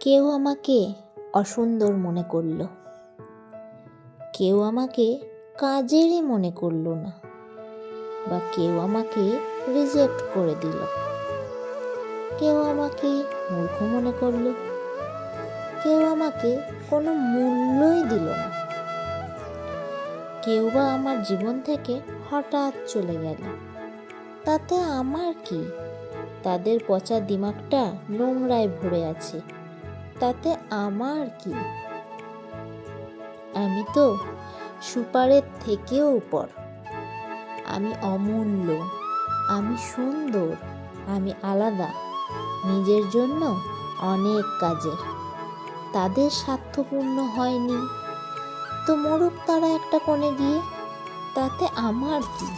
কেউ আমাকে অসুন্দর মনে করল, কেউ আমাকে কাজেরই মনে করল না, বা কেউ আমাকে রিজেক্ট করে দিল, কেউ আমাকে মূর্খ মনে করল, কেউ আমাকে কোনো মূল্যই দিল না, কেউ বা আমার জীবন থেকে হঠাৎ চলে গেল। তাতে আমার কি? তাদের পচা দিমাগটা নোংরায় ভরে আছে, তাতে আমার কি? আমি তো সুপারের থেকেও উপর। আমি অমূল্য, আমি সুন্দর, আমি আলাদা, নিজের জন্য অনেক কাজের। তাদের স্বার্থপূর্ণ হয়নি তো মরুক তারা একটা কোণে গিয়ে, তাতে আমার কি?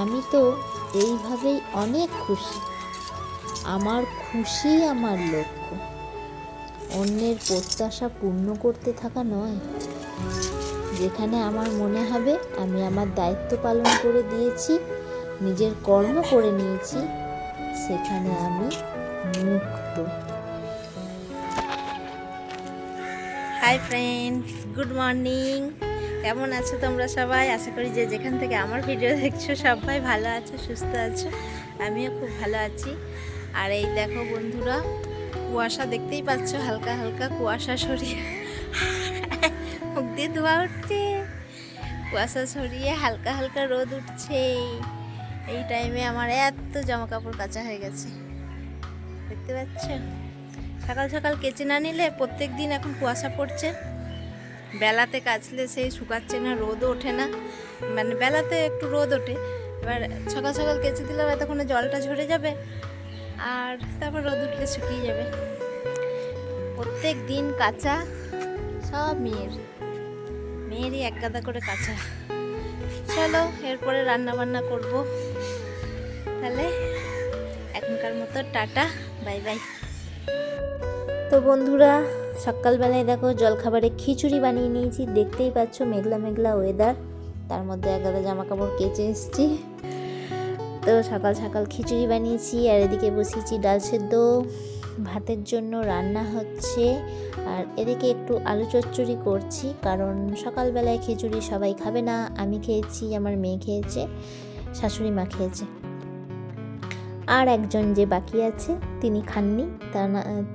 আমি তো এইভাবেই অনেক খুশি। আমার খুশি আমার লক্ষ্য, অন্যের প্রত্যাশা পূর্ণ করতে থাকা নয়। যেখানে আমার মনে হবে আমি আমার দায়িত্ব পালন করে দিয়েছি, নিজের কর্ম করে নিয়েছি, সেখানে আমি মুক্ত। Hi friends, good morning. কেমন আছো তোমরা সবাই? আশা করি যে যেখান থেকে আমার ভিডিও দেখছো সবাই ভালো আছো, সুস্থ আছো। আমিও খুব ভালো আছি। আর এই দেখো বন্ধুরা, কুয়াশা দেখতেই পাচ্ছ, হালকা হালকা কুয়াশা সরিয়ে মুখ দিয়ে ধোয়া উঠছে, কুয়াশা সরিয়ে হালকা হালকা রোদ উঠছে। এই টাইমে আমার এত জামা কাপড় কাচা হয়ে গেছে, দেখতে পাচ্ছ। সকাল সকাল কেচে না নিলে প্রত্যেক দিন এখন কুয়াশা পড়ছে, বেলাতে কাচলে সেই শুকাচ্ছে না, রোদও ওঠে না। মানে বেলাতে একটু রোদ ওঠে, এবার সকাল সকাল কেচে দিলে এতক্ষণে জলটা ঝরে যাবে, আর তারপর রোদ উঠলে শুকিয়ে যাবে। প্রত্যেক দিন কাচা, সব মেয়েরই এক গাদা করে কাচা। চলো এরপরে রান্না বান্না করবো। তাহলে এখনকার মতো টাটা, বাই বাই। তো বন্ধুরা, সকালবেলায় দেখো জলখাবারে খিচুড়ি বানিয়ে নিয়েছি, দেখতেই পাচ্ছ মেঘলা মেঘলা ওয়েদার, তার মধ্যে এক গাদা জামা কাপড় কেচে এসেছি। তো সকাল সকাল খিচুড়ি বানিয়েছি, আর এদিকে বসিয়েছি ডাল সেদ্ধ, ভাতের জন্য রান্না হচ্ছে। আর এদিকে একটু আলু চচ্চড়ি করছি, কারণ সকালবেলায় খিচুড়ি সবাই খাবে না। আমি খেয়েছি, আমার মেয়ে খেয়েছে, শাশুড়ি মা খেয়েছে, আর একজন যে বাকি আছে তিনি খাননি,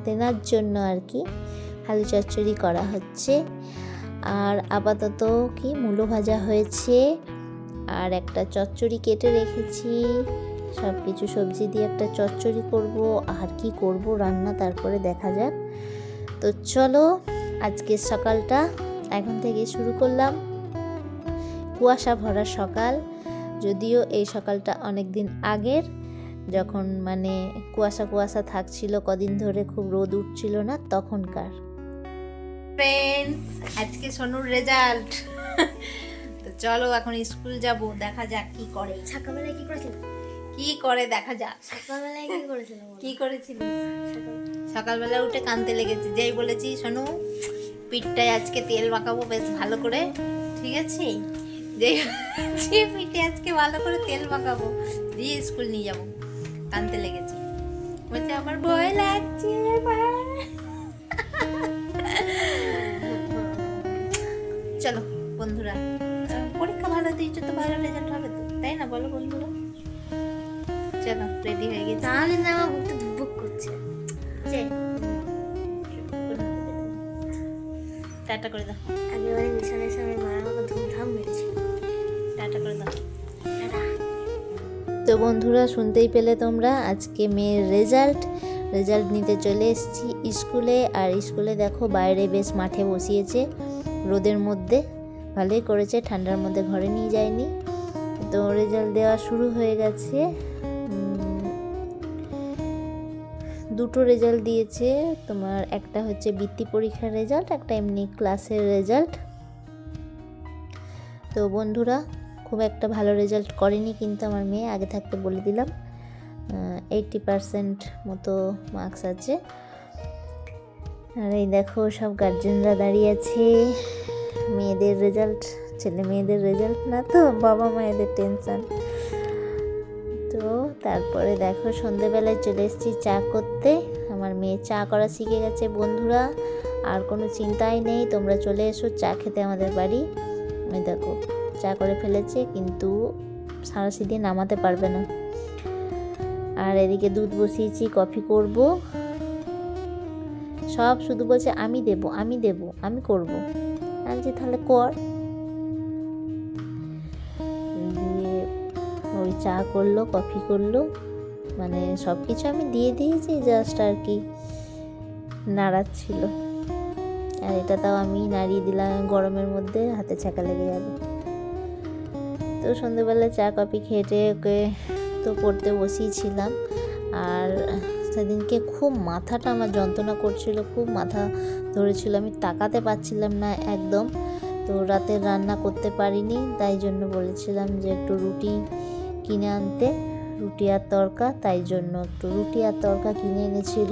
তেনার জন্য আর কি আলু চচ্চড়ি করা হচ্ছে। আর আপাতত কি মূলো ভাজা হয়েছে, আর একটা চচ্চড়ি কেটে রেখেছি। সব কিছু সবজি দিয়ে একটা চচ্চড়ি করব, আর কি করব রান্না তারপরে দেখা যাক। তো চলো আজকের সকালটা এখন থেকে শুরু করলাম। কুয়াশা ভরা সকাল, যদিও এই সকালটা অনেক দিন আগের, যখন মানে কুয়াশা কুয়াশা থাকছিল কদিন ধরে, খুব রোদ উঠছিল না তখনকার। ফ্রেন্ডস, আজকে সোনুর রেজাল্ট। তো চলো এখন স্কুল যাব, দেখা যাক কি করে। সকালবেলায় কি করেছিল? কি করে দেখা যাক। সকালবেলায় কি করেছিল? কি করেছিলিস? সকালবেলা উঠে কানতে লেগেছি, যেই বলেছি সোনু পিঠটায় আজকে তেল মাখাবো বেশ ভালো করে, ঠিক আছে, যেই পিঠে আজকে ভালো করে তেল মাখাবো, দিয়ে স্কুল নিয়ে যাবো, কানতে লেগেছি। বলছে আমার ভয় লাগছে। চলো বন্ধুরা, পরীক্ষা ভালো দিয়েছো তো ভালো রেজাল্ট হবে তো, তাই না বলো বন্ধুরা? চলো রেডি হয়ে গেছি। তাহলে না আমার বুকটা ধুকপুক করছে। টাটা করে দাও, আগেবারে বিছানায় সামনে মা আমাকে ধুমধাম মেরেছিল। টাটা করে দাও। তো বন্ধুরা, শুনতেই পেলে তোমরা, আজকে মেয়ের রেজাল্ট নিতে চলে এসেছি স্কুলে। আর স্কুলে দেখো বাইরে বেশ মাঠে বসিয়েছে রোদের মধ্যে, ভালোই করেছে, ঠান্ডার মধ্যে ঘরে নিয়ে যায়নি। তো রেজাল্ট দেওয়া শুরু হয়ে গেছে। দুটো রেজাল্ট দিয়েছে তোমার, একটা হচ্ছে বৃত্তি পরীক্ষার রেজাল্ট, একটা এমনি ক্লাসের রেজাল্ট। তো বন্ধুরা, খুব একটা ভালো রেজাল্ট করেনি কিন্তু আমার মেয়ে, আগে থাকতে বলে দিলাম। 80% মতো মার্কস আছে। আর এই দেখো সব গার্জেনরা দাঁড়িয়ে আছে, মেয়েদের রেজাল্ট, ছেলে মেয়েদের রেজাল্ট না তো বাবা মায়েদের টেনশন। তো তারপরে দেখো সন্ধেবেলায় চলে এসেছি চা করতে। আমার মেয়ে চা করা শিখে গেছে বন্ধুরা। আর কোনো চিন্তাই নেই, তোমরা চলে এসো চা খেতে আমাদের বাড়ি। ওই দেখো চা করে ফেলেছে, কিন্তু সাঁড়াশি নামাতে পারবে না। আর এদিকে দুধ বসিয়েছি, কফি করব। সব শুধু বলছে আমি দেব, আমি করব। আমি যে তাহলে কর। দিয়ে ওই চা করলো, কফি করলো, মানে সব কিছু আমি দিয়ে দিয়েছি, জাস্ট আর কি নাড়াচ্ছিল। আর এটা তাও আমি নাড়িয়ে দিলাম, গরমের মধ্যে হাতে ছাকা লেগে যাবে। তো সন্ধ্যেবেলা চা কফি খেটে ওকে তো পড়তে বসিয়েছিলাম। আর সেদিনকে খুব মাথাটা আমার যন্ত্রণা করছিল, খুব মাথা ধরেছিল, আমি তাকাতে পারছিলাম না একদম। তো রাতে রান্না করতে পারিনি, তাই জন্য বলেছিলাম যে একটু রুটি কিনে আনতে, রুটি আর তড়কা। তাই জন্য একটু রুটি আর তড়কা কিনে এনেছিল।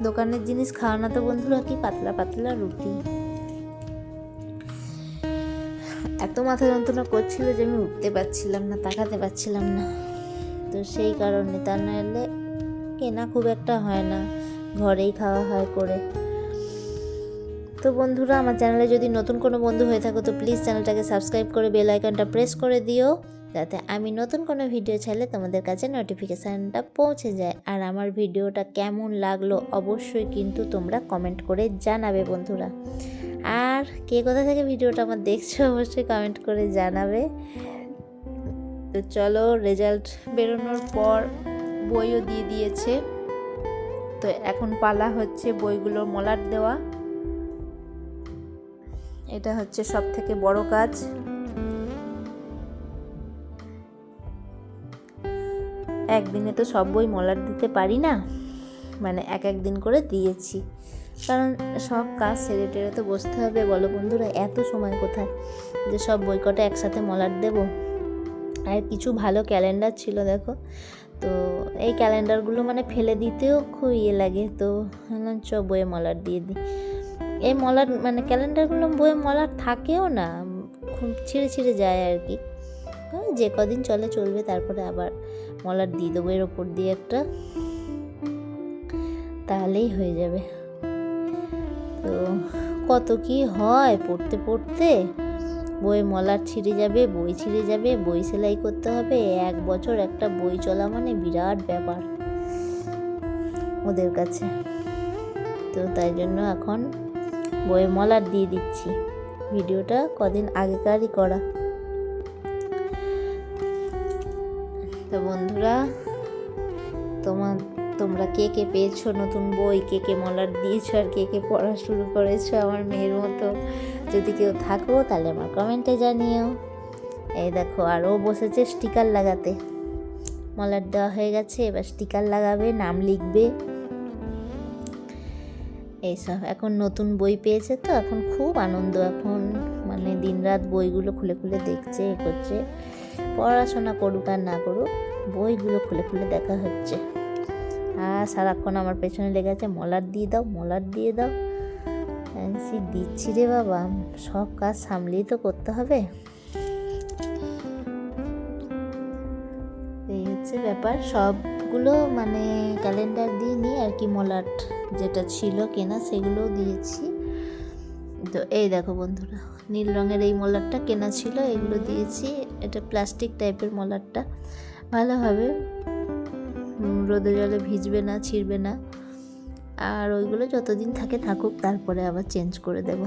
দোকানের জিনিস খাওয়ানো তো বন্ধুরা, কি পাতলা পাতলা রুটি। এত মাথা যন্ত্রণা করছিল যে আমি উঠতে পারছিলাম না, তাকাতে পারছিলাম না। তো সেই কারণে, তা নাহলে কেনা খুব একটা হয় না, ঘরেই খাওয়া হয় করে। তো বন্ধুরা, আমার চ্যানেলে যদি নতুন কোনো বন্ধু হয়ে থাকো তো প্লিজ চ্যানেলটাকে সাবস্ক্রাইব করে বেল আইকনটা প্রেস করে দিও, যাতে আমি নতুন কোনো ভিডিও ছাড়লে তোমাদের কাছে নোটিফিকেশানটা পৌঁছে যায়। আর আমার ভিডিওটা কেমন লাগলো অবশ্যই কিন্তু তোমরা কমেন্ট করে জানাবে বন্ধুরা। আর কে কোথা থেকে ভিডিওটা আমার দেখছো অবশ্যই কমেন্ট করে জানাবে। তো চলো, রেজাল্ট বেরোনোর পর বইও দিয়ে দিয়েছে। তো এখন পালা হচ্ছে বইগুলোর মলাট দেওয়া। এটা হচ্ছে সব থেকে বড় কাজ। একদিনে তো সব বই মলাট দিতে পারি না, মানে এক দিন করে দিয়েছি, কারণ সব কাজ সেরে টেরে তো বসতে হবে, বলো বন্ধুরা, এত সময় কোথায় যে সব বই কটা একসাথে মলাট দেব। আর কিছু ভালো ক্যালেন্ডার ছিল দেখো, তো এই ক্যালেন্ডারগুলো মানে ফেলে দিতেও খুব লাগে। তো ভাবলাম বইয়ে মলাট দিয়ে দিই। এই মলাট মানে ক্যালেন্ডারগুলো বইয়ে মলাট থাকেও না, খুব ছিঁড়ে ছিঁড়ে যায় আর কি। যে কদিন চলবে, তারপরে আবার মলাট দিয়ে দেবো এর ওপর দিয়ে একটা, তাহলেই হয়ে যাবে। তো কত কি হয় পড়তে পড়তে, বইয়ে মলাট ছিঁড়ে যাবে, বই ছিঁড়ে যাবে, বই সেলাই করতে হবে। 1 বছর একটা বই চলা মানে বিরাট ব্যাপার ওদের কাছে। তো তাই জন্য এখন বইয়ে মলাট দিয়ে দিচ্ছি। ভিডিওটা কদিন আগেকারই করা। তো বন্ধুরা, তোমরা কে কে পেয়েছো নতুন বই, কে কে মলাট দিয়েছো, আর কে কে পড়া শুরু করেছো আমার মেয়ের মতো? যদি কেউ থাকো তাহলে আমার কমেন্টে জানিও। এই দেখো, আর ও বসেছে স্টিকার লাগাতে। মলাট দেওয়া হয়ে গেছে, এবার স্টিকার লাগাবে, নাম লিখবে, এইসব। এখন নতুন বই পেয়েছে তো এখন খুব আনন্দ। এখন মানে দিনরাত বইগুলো খুলে খুলে দেখছে, এ করছে। পড়াশোনা করুক আর না করুক, বইগুলো খুলে খুলে দেখা হচ্ছে। আর সারাক্ষণ আমার পেছনে লেগে আছে, মলাট দিয়ে দাও, মলাট দিয়ে দাও। দিচ্ছি রে বাবা, সব কাজ সামলেই তো করতে হবে। এই হচ্ছে ব্যাপার। সবগুলো মানে ক্যালেন্ডার দিইনি আর কি, মলাট যেটা ছিল কেনা সেগুলোও দিয়েছি। তো এই দেখো বন্ধুরা, নীল রঙের এই মলাটটা কেনা ছিল, এগুলো দিয়েছি। এটা প্লাস্টিক টাইপের মলাটটা, ভালোভাবে রোদে জলে ভিজবে না, ছিঁড়বে না। আর ওইগুলো যতদিন থাকে থাকুক, তারপরে আবার চেঞ্জ করে দেব।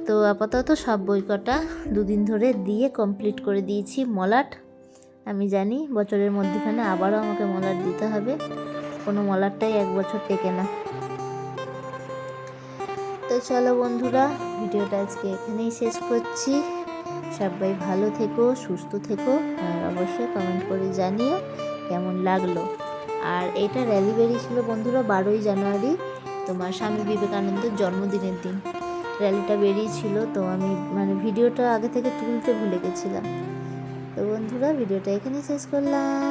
তো আপাতত সব বই কটা 2 দিন ধরে দিয়ে কমপ্লিট করে দিয়েছি মলাট। আমি জানি বছরের মধ্যখানে আবারও আমাকে মলাট দিতে হবে, কোনো মলাটটাই 1 বছর টেকে না। তো চলো বন্ধুরা, ভিডিওটা আজকে এখানেই শেষ করছি। সবাই ভালো থেকো, সুস্থ থেকো, আর অবশ্যই কমেন্ট করে জানিও কেমন লাগলো। আর এটা র্যালি বেরিয়েছিল বন্ধুরা 12ই জানুয়ারি, তোমার স্বামী বিবেকানন্দের জন্মদিনের দিন র্যালিটা বেরিয়েছিল। তো আমি মানে ভিডিওটা আগে থেকে তুলতে ভুলে গেছিলাম। তো বন্ধুরা, ভিডিওটা এখানেই শেষ করলাম।